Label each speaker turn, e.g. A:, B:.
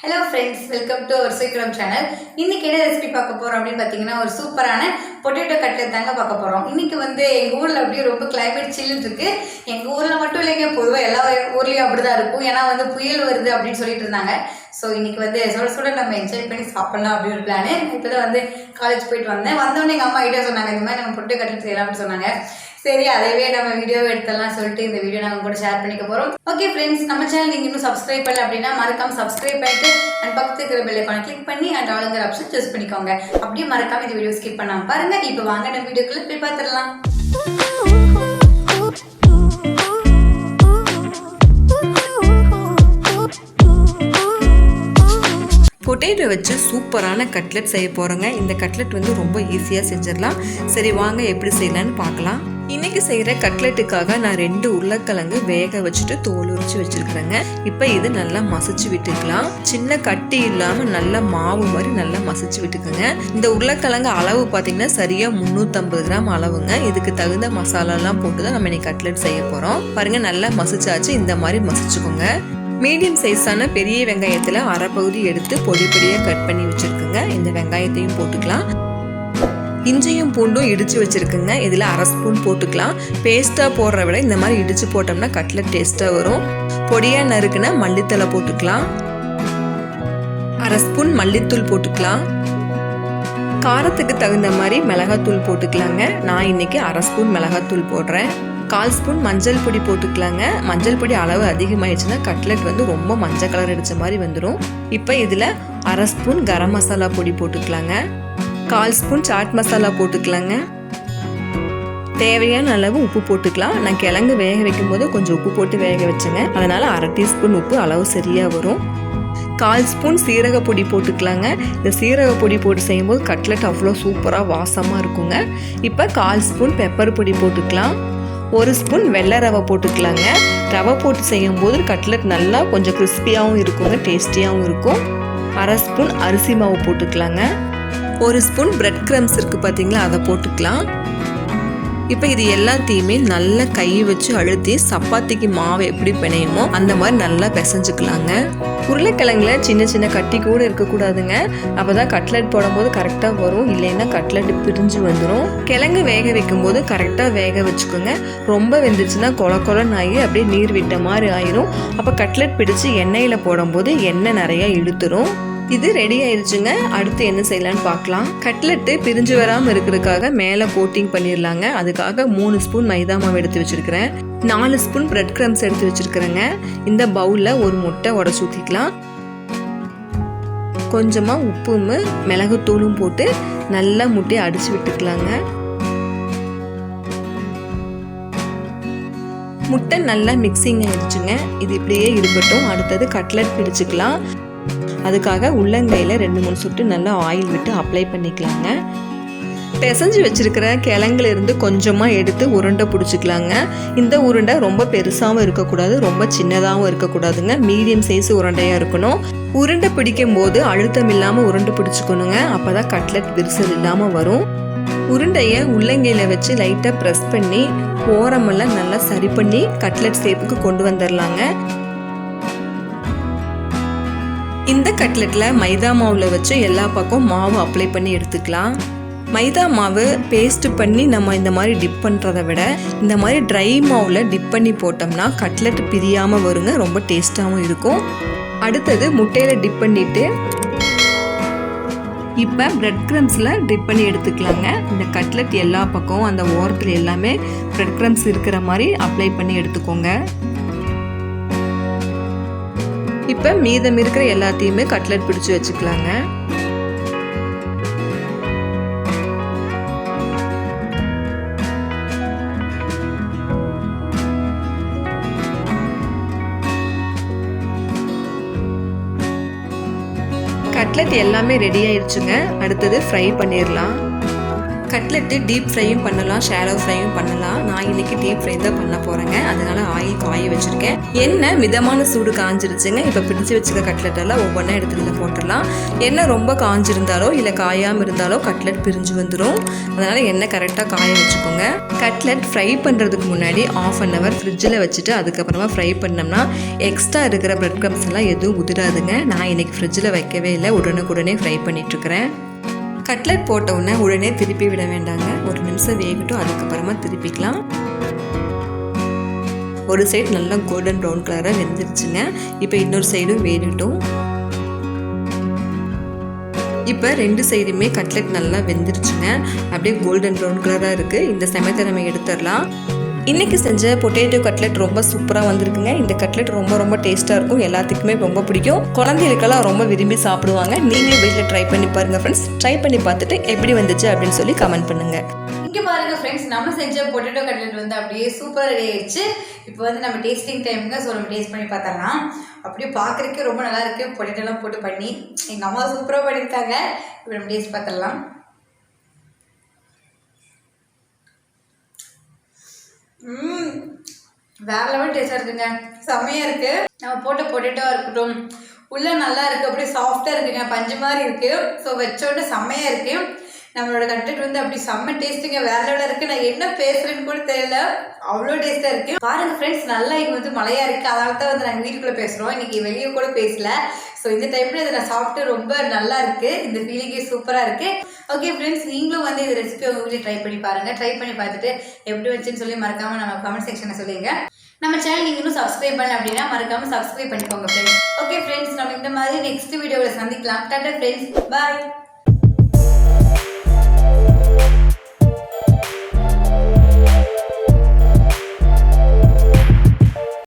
A: Hello friends, welcome to our Sikram channel. இன்னைக்கு என்ன recipe பார்க்க போறோம் அப்படினு பாத்தீங்கன்னா ஒரு சூப்பரான பொட்டேட்டோ கட்லெட் தாங்க பார்க்க போறோம். இன்னைக்கு வந்து எங்க ஊர்ல அப்படியே ரொம்ப கிளைமேட் சில்லுன்னு இருக்கு. எங்க ஊர்ல மட்டும் இல்லைங்க, பொதுவா எல்லா ஊர்லயும் அப்படிதான் இருக்கும். ஏன்னா வந்து புயல் வருது அப்படின்னு சொல்லிட்டு இருந்தாங்க. ஸோ இன்னைக்கு வந்து சுட சுட நம்ம என்ஜாய் பண்ணி சாப்பிடலாம் அப்படின்னு ஒரு பிளானு. இப்போதான் வந்து காலேஜ் போயிட்டு வந்தோடனே எங்கள் அம்மா ஐடியா சொன்னாங்க, இந்த மாதிரி நம்ம பொட்டேட்டோ கட்லெட் செய்யலாம் அப்படின்னு சொன்னாங்க. சரி, அதவே நம்ம வீடியோ எடுத்தலாம் சொல்லிட்டு இந்த வீடியோ நாங்கள் கூட ஷேர் பண்ணிக்க போகிறோம். ஓகே ஃப்ரெண்ட்ஸ், நம்ம சேனல் நீங்கள் இன்னும் சப்ஸ்கிரைப் பண்ணல அப்படின்னா மறக்காம சப்ஸ்கிரைப் பண்ணிட்டு அண்ட் பக்கத்து இருக்கிற பெல் ஐகானை கிளிக் பண்ணி அண்ட் ஆளுங்கிற ஆப்ஷன் சூஸ் பண்ணிக்கோங்க. அப்படியே மறக்காம இந்த வீடியோ ஸ்கிப் பண்ணாமல் பாருங்க. இப்போ வாங்க நம்ம வீடியோக்குள்ள போய் பார்த்துடலாம்.
B: பொட்டேட்டோ வச்சு சூப்பரான கட்லெட் செய்ய போகிறோங்க. இந்த கட்லெட் வந்து ரொம்ப ஈஸியாக செஞ்சிடலாம். சரி வாங்க எப்படி செய்யலான்னு பார்க்கலாம். இன்றைக்கி செய்கிற கட்லெட்டுக்காக நான் 2 உருளைக்கிழங்கு வேக வச்சுட்டு தோல் உரிச்சு வச்சுருக்குறேங்க. இப்போ இது நல்லா மசிச்சு விட்டுக்கலாம். சின்ன கட்டி இல்லாமல் நல்லா மாவு மாதிரி நல்லா மசிச்சு விட்டுக்குங்க. இந்த உருளைக்கிழங்கு அளவு பார்த்திங்கன்னா சரியாக 350 கிராம் அளவுங்க. இதுக்கு தகுந்த மசாலாலாம் போட்டு தான் நம்ம இன்னைக்கு கட்லெட் செய்ய போகிறோம். பாருங்கள், நல்லா மசிச்சாச்சு. இந்த மாதிரி மசிச்சுக்கோங்க. மீடியம் சைஸான பெரிய வெங்காயத்தில் அரை பகுதி எடுத்து பொடி பொடியாக கட் பண்ணி வச்சுருக்குங்க. இந்த வெங்காயத்தையும் போட்டுக்கலாம். இஞ்சியும் பூண்டும் இடித்து வச்சுருக்குங்க. இதில் அரை ஸ்பூன் போட்டுக்கலாம். பேஸ்ட்டாக போடுற விட இந்த மாதிரி இடித்து போட்டோம்னா கட்லெட் டேஸ்ட்டாக வரும். பொடியாக நறுக்குனா மல்லித்தலை போட்டுக்கலாம். அரை ஸ்பூன் மல்லித்தூள் போட்டுக்கலாம். காரத்துக்கு தகுந்த மாதிரி மிளகாத்தூள் போட்டுக்கலாங்க. நான் இன்றைக்கி அரை ஸ்பூன் மிளகாத்தூள் போடுறேன். 1/4 ஸ்பூன் மஞ்சள் பொடி போட்டுக்கலாங்க. மஞ்சள் பொடி அளவு அதிகமாகிடுச்சுன்னா கட்லெட் வந்து ரொம்ப மஞ்சள் கலர் அடித்த மாதிரி வந்துடும். இப்போ இதில் அரை ஸ்பூன் கரம் மசாலா பொடி போட்டுக்கலாங்க. 1/4 ஸ்பூன் சாட் மசாலா போட்டுக்கலாங்க. தேவையான அளவு உப்பு போட்டுக்கலாம். நான் கிழங்கு வேக வைக்கும் போது கொஞ்சம் உப்பு போட்டு வேக வச்சேங்க. அதனால் அரை டீஸ்பூன் உப்பு அளவு சரியாக வரும். 1/4 ஸ்பூன் சீரக பொடி போட்டுக்கலாங்க. இந்த சீரக பொடி போட்டு செய்யும்போது கட்லெட் அவ்வளோ சூப்பராக வாசமாக இருக்குங்க. இப்போ 1/4 ஸ்பூன் பெப்பர் பொடி போட்டுக்கலாம். 1 ஸ்பூன் வெள்ளை ரவை போட்டுக்கலாங்க. ரவை போட்டு செய்யும்போது கட்லெட் நல்லா கொஞ்சம் கிறிஸ்பியாகவும் இருக்குங்க, டேஸ்டியாகவும் இருக்கும். அரை ஸ்பூன் அரிசி மாவு போட்டுக்கலாங்க. 1 ஸ்பூன் பிரெட் கிரம்ஸ் இருக்குது பார்த்தீங்களா, அதை போட்டுக்கலாம். இப்போ இது எல்லாத்தையுமே நல்லா கை வச்சு அழுத்தி சப்பாத்திக்கு மாவு எப்படி பிணையுமோ அந்த மாதிரி நல்லா பிசைஞ்சுக்கலாங்க. உருளைக்கிழங்குல சின்ன சின்ன கட்டி கூட இருக்கக்கூடாதுங்க. அப்போ தான் கட்லெட் போடும்போது கரெக்டாக வரும். இல்லைன்னா கட்லெட் பிரிஞ்சு வந்துடும். கிழங்கு வேக வைக்கும் போது கரெக்டாக வேக வச்சுக்கோங்க. ரொம்ப வெந்துச்சுன்னா கொல கொலன்னு ஆகி அப்படியே நீர் விட்ட மாதிரி ஆயிரும். அப்போ கட்லெட் பிடிச்சி எண்ணெயில் போடும்போது எண்ணெய் நிறையா இழுத்துரும். இது ரெடி ஆயிடுச்சுங்க. அடுத்து என்ன செய்யலான்னு பார்க்கலாம். கட்லெட்டு பிரிஞ்சு வராமல் இருக்கிறதுக்காக மேலே கோட்டிங் பண்ணிடலாங்க. அதுக்காக 3 ஸ்பூன் மைதா மாவு எடுத்து வச்சுருக்கிறேன். 4 ஸ்பூன் பிரெட் கிரம்ஸ் எடுத்து வச்சுருக்கிறேங்க. இந்த பவுலில் ஒரு முட்டை உடச்சி ஊற்றிக்கலாம். கொஞ்சமாக உப்பும் மிளகுத்தூளும் போட்டு நல்லா முட்டையை அடித்து விட்டுக்கலாங்க. முட்டை நல்லா மிக்சிங் ஆயிடுச்சுங்க. இது இப்படியே இருக்கட்டும். அடுத்தது கட்லெட் பிடிச்சிக்கலாம். அதுக்காக உள்ளங்கையில் 2-3 சொட்டு நல்லா ஆயில் விட்டு அப்ளை பண்ணிக்கலாங்க. பிசைஞ்சு வச்சுருக்கிற கிழங்குல இருந்து கொஞ்சமாக எடுத்து உருண்டை பிடிச்சிக்கலாங்க. இந்த உருண்டை ரொம்ப பெருசாகவும் இருக்கக்கூடாது, ரொம்ப சின்னதாகவும் இருக்கக்கூடாதுங்க. மீடியம் சைஸ் உருண்டையாக இருக்கணும். உருண்டை பிடிக்கும் போது அழுத்தம் இல்லாமல் உருண்டை பிடிச்சிக்கணுங்க. அப்போ தான் கட்லெட் விரிசல் இல்லாமல் வரும். உருண்டையை உள்ளங்கையில் வச்சு லைட்டாக ப்ரெஸ் பண்ணி ஓரமெல்லாம் நல்லா சரி பண்ணி கட்லெட் ஷேப்புக்கு கொண்டு வந்துடலாங்க. இந்த கட்லெட்டில் மைதா மாவில் வச்சு எல்லா பக்கம் மாவு அப்ளை பண்ணி எடுத்துக்கலாம். மைதா மாவு பேஸ்ட் பண்ணி நம்ம இந்த மாதிரி டிப் பண்ணுறதை விட இந்த மாதிரி ட்ரை மாவில் டிப் பண்ணி போட்டோம்னா கட்லெட் பிரியாமல் வருங்க. ரொம்ப டேஸ்ட்டாகவும் இருக்கும். அடுத்தது முட்டையில் டிப் பண்ணிவிட்டு இப்போ பிரெட் கிரம்ஸில் டிப் பண்ணி எடுத்துக்கலாங்க. இந்த கட்லெட் எல்லா பக்கமும் அந்த ஓரத்தில் எல்லாமே பிரெட் கிரம்ஸ் இருக்கிற மாதிரி அப்ளை பண்ணி எடுத்துக்கோங்க. இப்போ மீதம் இருக்கிற எல்லாத்தையுமே கட்லெட் பிடிச்சி வச்சுக்கலாங்க. கட்லெட் எல்லாமே ரெடி ஆயிடுச்சுங்க. அடுத்தது ஃப்ரை பண்ணிடலாம். கட்லெட்டு டீப் ஃப்ரையும் பண்ணலாம், ஷாலோ ஃப்ரையும் பண்ணலாம். நான் இன்றைக்கி டீப் ஃப்ரை தான் பண்ண போகிறேங்க. அதனால் ஆயில் காய வச்சுருக்கேன். எண்ணெய் மிதமான சூடு காஞ்சிருச்சுங்க. இப்போ பிடிச்சி வச்சுக்க கட்லெட்டெல்லாம் ஒவ்வொன்றா எடுத்துகிட்டு போட்டுடலாம். எண்ணெய் ரொம்ப காஞ்சிருந்தாலோ இல்லை காயாமல் இருந்தாலோ கட்லெட் பிரிஞ்சு வந்துடும். அதனால் எண்ணெய் கரெக்டாக காய வச்சுக்கோங்க. கட்லெட் ஃப்ரை பண்ணுறதுக்கு முன்னாடி 1/2 hour ஃப்ரிட்ஜில் வச்சுட்டு அதுக்கப்புறமா ஃப்ரை பண்ணோம்னா எக்ஸ்ட்ரா இருக்கிற பிரெட் க்ரம்ஸ் எல்லாம் எதுவும் உதிராதுங்க. நான் இன்றைக்கி ஃப்ரிட்ஜில் வைக்கவே இல்லை, உடனுக்குடனே ஃப்ரை பண்ணிகிட்ருக்கிறேன். கட்லெட் போட்ட உடனே உடனே திருப்பி விட வேண்டாங்க. ஒரு நிமிஷம் வேகட்டும், அதுக்கப்புறமா திருப்பிக்கலாம். ஒரு சைடு நல்லா கோல்டன் ப்ரௌன் கலராக வெந்துருச்சுங்க. இப்போ இன்னொரு சைடும் வேகட்டும். இப்போ 2 சைடுமே கட்லெட் நல்லா வெந்துருச்சுங்க. அப்படியே கோல்டன் ப்ரௌன் கலராக இருக்குது. இந்த சமயத்தை நம்ம எடுத்துடலாம். இன்றைக்கி செஞ்ச பொட்டேட்டோ கட்லெட் ரொம்ப சூப்பராக வந்திருக்குங்க. இந்த கட்லெட் ரொம்ப டேஸ்ட்டாக இருக்கும். எல்லாத்துக்குமே ரொம்ப பிடிக்கும். குழந்தைகளுக்கெல்லாம் ரொம்ப விரும்பி சாப்பிடுவாங்க. நீங்களும் வீட்டில் ட்ரை பண்ணி பாருங்கள் ஃப்ரெண்ட்ஸ். ட்ரை பண்ணி பார்த்துட்டு எப்படி வந்துச்சு அப்படின்னு சொல்லி கமெண்ட் பண்ணுங்கள்.
A: இங்கே பாருங்கள் ஃப்ரெண்ட்ஸ், நம்ம செஞ்ச பொட்டேட்டோ கட்லெட் வந்து அப்படியே சூப்பராக ரெடி ஆயிடுச்சு. இப்போ வந்து நம்ம டேஸ்டிங் டைமுங்க. ஸோ நம்ம டேஸ்ட் பண்ணி பார்த்தலாம். அப்படியே பார்க்குறதுக்கே ரொம்ப நல்லா இருக்குது. பொட்டேட்டோலாம் போட்டு பண்ணி எங்கள் அம்மா சூப்பராக பண்ணியிருக்காங்க. இப்போ நம்ம டேஸ்ட் பார்த்துடலாம். வேற லெவல் டேஸ்டாக இருக்குங்க. செம்மையாக இருக்குது. நம்ம போட்ட பொட்டேட்டோவாக இருக்கட்டும், உள்ளே நல்லா இருக்குது. அப்படியே சாஃப்டாக இருக்குங்க, பஞ்சு மாதிரி இருக்குது. ஸோ வச்சோடனே செம்மையாக இருக்குது. நம்மளோட கட்லெட் வந்து அப்படி செம்ம டேஸ்ட்டுங்க, வேற லெவலில் இருக்குது. நான் என்ன பேசுகிறேன்னு கூட தெரியல, அவ்வளோ டேஸ்ட்டாக இருக்குது. பாருங்கள் ஃப்ரெண்ட்ஸ், நல்லா இங்கே வந்து மழையாக இருக்குது. அதனால தான் வந்து நாங்கள் வீட்டுக்குள்ளே பேசுகிறோம். இன்றைக்கி வெளியே கூட பேசல. ஸோ இந்த டைமில் இதை நான் சாப்பிட்டு ரொம்ப நல்லா இருக்குது. இந்த ஃபீலிங்கே சூப்பராக இருக்குது. ஓகே ஃப்ரெண்ட்ஸ், நீங்களும் வந்து இந்த ரெசிபி உங்கள் வீட்டில் ட்ரை பண்ணி பாருங்கள். ட்ரை பண்ணி பார்த்துட்டு எப்படி வச்சுன்னு சொல்லி மறக்காமல் நம்ம கமெண்ட் செக்ஷனில் சொல்லுங்க. நம்ம சேனல் நீங்கள் இன்னும் சப்ஸ்கிரைப் பண்ணல அப்படின்னா மறக்காமல் சப்ஸ்கிரைப் பண்ணிக்கோங்க ஃப்ரெண்ட்ஸ். ஓகே ஃப்ரெண்ட்ஸ், நம்ம இந்த மாதிரி நெக்ஸ்ட் வீடியோவில் சந்திக்கலாம். டாடா ஃப்ரெண்ட்ஸ், பாய்.